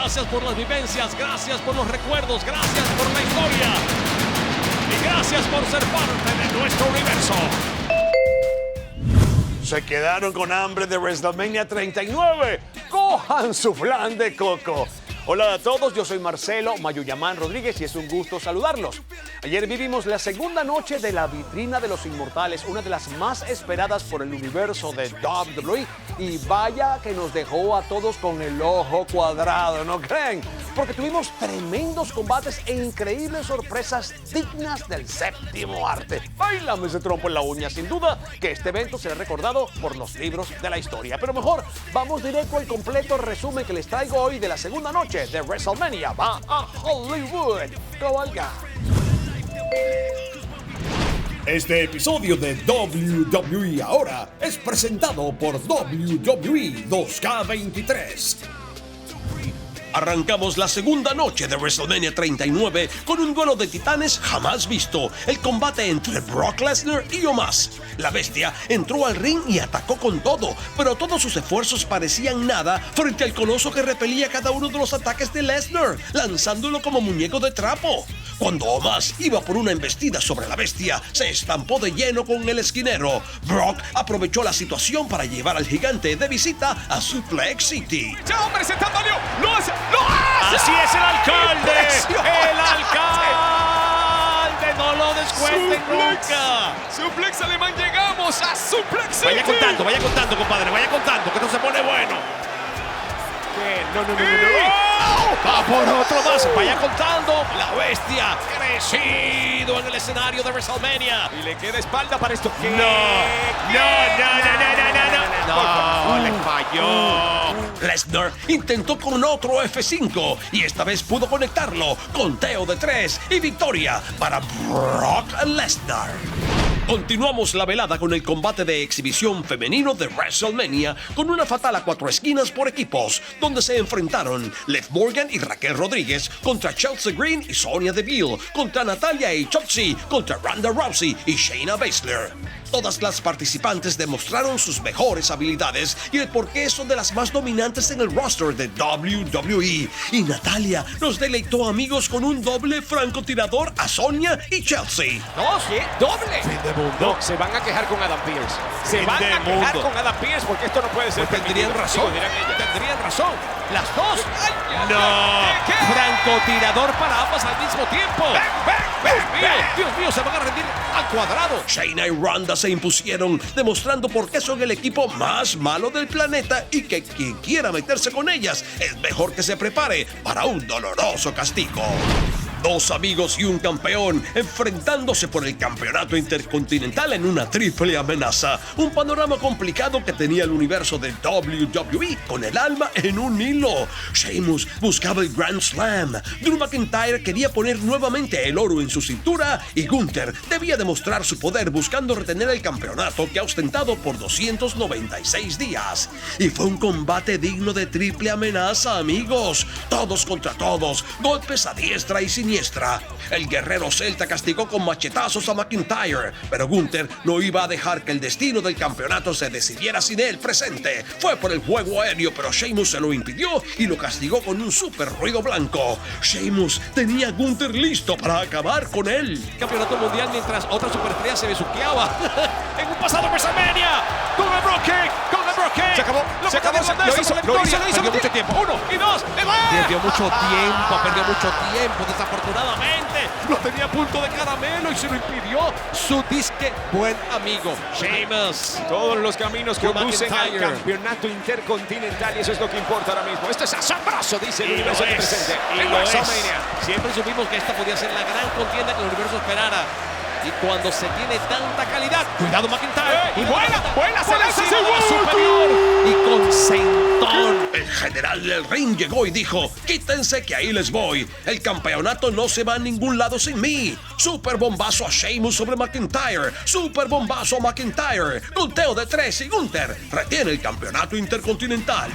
Gracias por las vivencias, gracias por los recuerdos, gracias por la historia. Y gracias por ser parte de nuestro universo. Se quedaron con hambre de WrestleMania 39. Cojan su flan de coco. Hola a todos, yo soy Marcelo Mayuyamán Rodríguez y es un gusto saludarlos. Ayer vivimos la segunda noche de la vitrina de los inmortales, una de las más esperadas por el universo de WWE, y vaya que nos dejó a todos con el ojo cuadrado, ¿no creen? Porque tuvimos tremendos combates e increíbles sorpresas dignas del séptimo arte. Báilame ese trompo en la uña. Sin duda que este evento será recordado por los libros de la historia. Pero mejor, vamos directo al completo resumen que les traigo hoy de la segunda noche de WrestleMania. Va a Hollywood. Cabalga. Este episodio de WWE Ahora es presentado por WWE 2K23. Arrancamos la segunda noche de WrestleMania 39 con un duelo de titanes jamás visto, el combate entre Brock Lesnar y Omos. La bestia entró al ring y atacó con todo, pero todos sus esfuerzos parecían nada frente al coloso que repelía cada uno de los ataques de Lesnar, lanzándolo como muñeco de trapo. Cuando Omos iba por una embestida sobre la bestia, se estampó de lleno con el esquinero. Brock aprovechó la situación para llevar al gigante de visita a Suplex City. ¡Ya, hombre, Antonio! ¡Lo hace! ¡Lo hace! ¡Así es el alcalde! ¡El alcalde! ¡No lo descuenten nunca! ¡Suplex alemán! ¡Llegamos a Suplex City! Vaya contando, compadre, vaya contando, que esto se pone bueno. No. Va por otro más, vaya contando. La bestia crecido en el escenario de WrestleMania. Y le queda espalda para esto. No, le falló. Lesnar intentó con otro F5 y esta vez pudo conectarlo. Conteo de 3 y victoria para Brock Lesnar. Continuamos la velada con el combate de exhibición femenino de WrestleMania con una fatal a 4 esquinas por equipos, donde se enfrentaron Liv Morgan y Raquel Rodríguez contra Chelsea Green y Sonya Deville, contra Natalia y Shotzi, contra Ronda Rousey y Shayna Baszler. Todas las participantes demostraron sus mejores habilidades y el por qué son de las más dominantes en el roster de WWE. Y Natalia nos deleitó, amigos, con un doble francotirador a Sonya y Chelsea. No, sí, doble. No, se van a quejar con Adam Pearce. Se van a quejar con Adam Pearce porque esto no puede ser. Tendrían razón. Tendrían razón. Las dos. No. ¿Qué? Francotirador para ambas al mismo tiempo. Dios mío, se van a rendir al cuadrado. Shayna y Ronda se impusieron, demostrando por qué son el equipo más malo del planeta y que quien quiera meterse con ellas es mejor que se prepare para un doloroso castigo. Dos amigos y un campeón enfrentándose por el campeonato intercontinental en una triple amenaza. Un panorama complicado que tenía el universo de WWE con el alma en un hilo. Sheamus buscaba el Grand Slam. Drew McIntyre quería poner nuevamente el oro en su cintura y Gunther debía demostrar su poder buscando retener el campeonato que ha ostentado por 296 días. Y fue un combate digno de triple amenaza, amigos. Todos contra todos, golpes a diestra y siniestra. El guerrero celta castigó con machetazos a McIntyre, pero Gunther no iba a dejar que el destino del campeonato se decidiera sin él presente. Fue por el juego aéreo, pero Sheamus se lo impidió y lo castigó con un super ruido blanco. Sheamus tenía a Gunther listo para acabar con él. Campeonato mundial mientras otra superestrella se besuqueaba en un pasado WrestleMania. Con el Brock Kick. Se acabó. Lo hizo. Perdió mucho tiempo. 1 y 2. Perdió mucho tiempo, desafortunadamente. Lo tenía a punto de caramelo y se lo impidió su disque buen amigo Sheamus. Todos los caminos que conducen al McIntyre. campeonato intercontinental y eso es lo que importa ahora mismo. Esto es asombroso, dice el Y universo lo que es, presente. y En lo es. WrestleMania. Siempre supimos que esta podía ser la gran contienda que el universo esperara. Y cuando se tiene tanta calidad, cuidado McIntyre. Y vuela, se lanza encima de la ese superior y con sentón. El general del ring llegó y dijo: quítense que ahí les voy. El campeonato no se va a ningún lado sin mí. Super bombazo a Sheamus sobre McIntyre. Super bombazo a McIntyre. Conteo de 3 y Gunther retiene el campeonato intercontinental.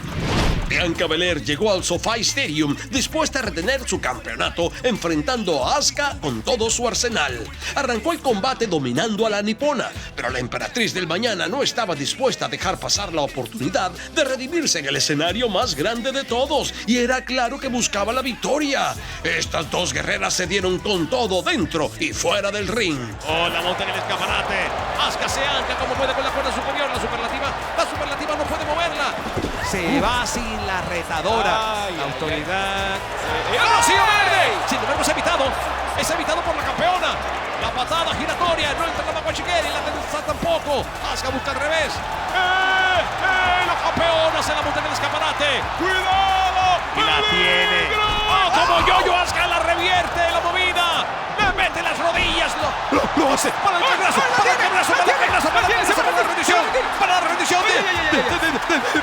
Bianca Belair llegó al SoFi Stadium dispuesta a retener su campeonato enfrentando a Asuka con todo su arsenal. Arrancó el combate dominando a la nipona, pero la emperatriz del mañana no estaba dispuesta a dejar pasar la oportunidad de redimirse en el escenario más grande de todos y era claro que buscaba la victoria. Estas dos guerreras se dieron con todo dentro y fuera del ring. Oh, la monta en el escaparate. Asuka se anca como puede con la cuerda superior. La superlativa no puede moverla. Se va sin la retadora. La autoridad. ¡Rocío Verde! Sin embargo, es evitado por la campeona. La patada giratoria. No entra la Maguachigueri. La tendencia tampoco. Asuka busca al revés. La campeona se la monta en el escaparate. ¡Cuidado! Y la tiene. ¡Oh, como yo! Asuka la revierte. La movida. Le mete las rodillas. Lo hace. Para la rendición.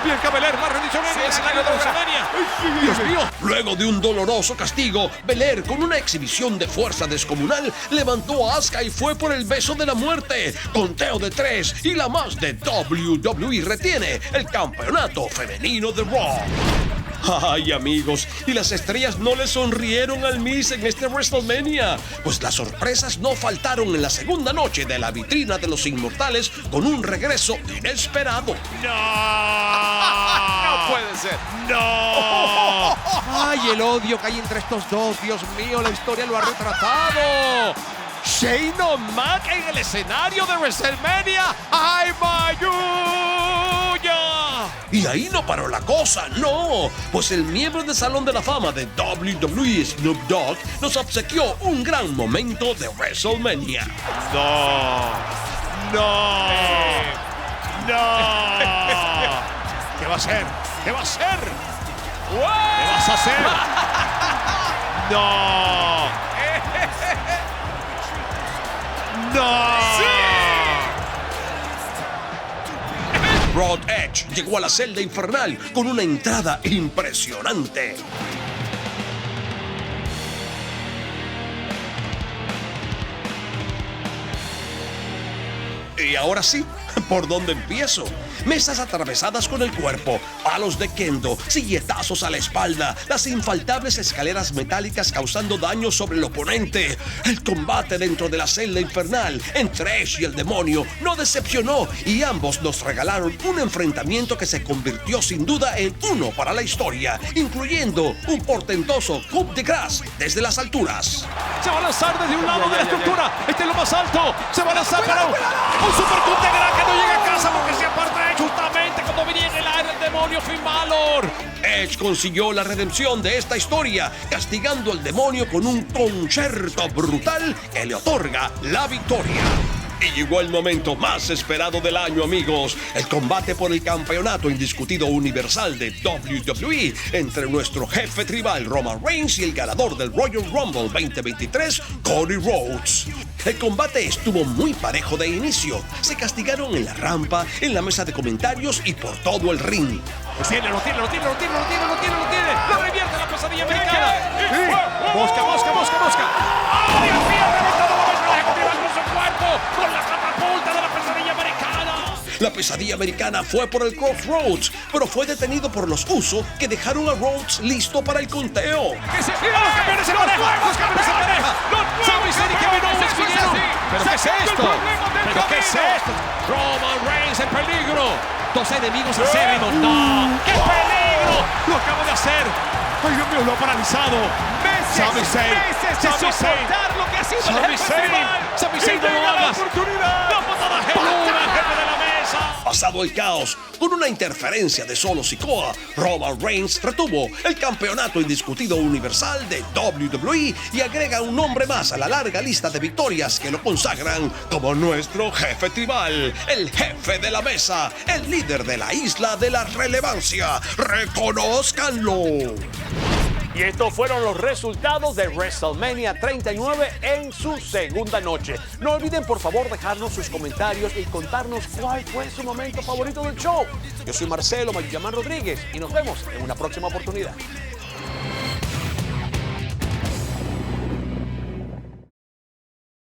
Bianca Belair, la rendición en el escenario de WrestleMania. Dios mío. Luego de un doloroso castigo, Belair, con una exhibición de fuerza descomunal, levantó a Asuka y fue por el beso de la muerte. Conteo de 3 y la más de WWE retiene el campeonato femenino de Raw. Ay, amigos, y las estrellas no le sonrieron al Miz en este WrestleMania, pues las sorpresas no faltaron en la segunda noche de la vitrina de los Inmortales con un regreso inesperado. ¡No puede ser! ¡No! ¡Ay, el odio que hay entre estos dos! ¡Dios mío, la historia lo ha retratado! Shane O'Mac en el escenario de WrestleMania. ¡Ay, Mayuya! Y ahí no paró la cosa, no, pues el miembro del Salón de la Fama de WWE, Snoop Dogg, nos obsequió un gran momento de WrestleMania. ¡No! ¿Qué va a hacer? ¿Qué vas a hacer? ¡No! Broad Edge llegó a la celda infernal con una entrada impresionante. Y ahora sí, ¿por dónde empiezo? Mesas atravesadas con el cuerpo, palos de kendo, silletazos a la espalda, las infaltables escaleras metálicas causando daño sobre el oponente. El combate dentro de la celda infernal entre Edge y el demonio no decepcionó y ambos nos regalaron un enfrentamiento que se convirtió sin duda en uno para la historia, incluyendo un portentoso coup de grâce desde las alturas. Se va a lanzar desde un lado de la estructura. Este es lo más alto. Se va a lanzar para un super coup de grâce que no llega a casa porque se aparta justamente cuando venía en el aire el demonio Finn Balor. Edge consiguió la redención de esta historia, castigando al demonio con un concierto brutal que le otorga la victoria. Y llegó el momento más esperado del año, amigos. El combate por el campeonato indiscutido universal de WWE entre nuestro jefe tribal Roman Reigns y el ganador del Royal Rumble 2023, Cody Rhodes. El combate estuvo muy parejo de inicio. Se castigaron en la rampa, en la mesa de comentarios y por todo el ring. Lo tiene. Lo revierte la pesadilla americana. Mosca. ¡Oh, Dios mío! Reventado la mesa ejecutiva con su cuerpo. Con la catapulta de la pesadilla americana. La pesadilla americana fue por el Crossroads, pero fue detenido por los Usos que dejaron a Rhodes listo para el conteo. ¡Los campeones en pareja! ¡Sami Zayn y Kevin Owens vinieron! ¿Pero qué es esto? Roman Reigns en peligro. Dos enemigos acérrimos. ¡No! ¡Qué peligro! Lo acabo de hacer. ¡Ay, Dios mío! Lo ha paralizado. Sami Zayn. Lo que ha sido Sami Zayn, no lo hagas. La patada genuina, jefe de la mesa. Pasado el caos, con una interferencia de Solo Sikoa, Roman Reigns retuvo el campeonato indiscutido universal de WWE y agrega un nombre más a la larga lista de victorias que lo consagran como nuestro jefe tribal, el jefe de la mesa, el líder de la isla de la relevancia. ¡Reconózcanlo! Y estos fueron los resultados de WrestleMania 39 en su segunda noche. No olviden por favor dejarnos sus comentarios y contarnos cuál fue su momento favorito del show. Yo soy Marcelo Mayuyamán Rodríguez y nos vemos en una próxima oportunidad.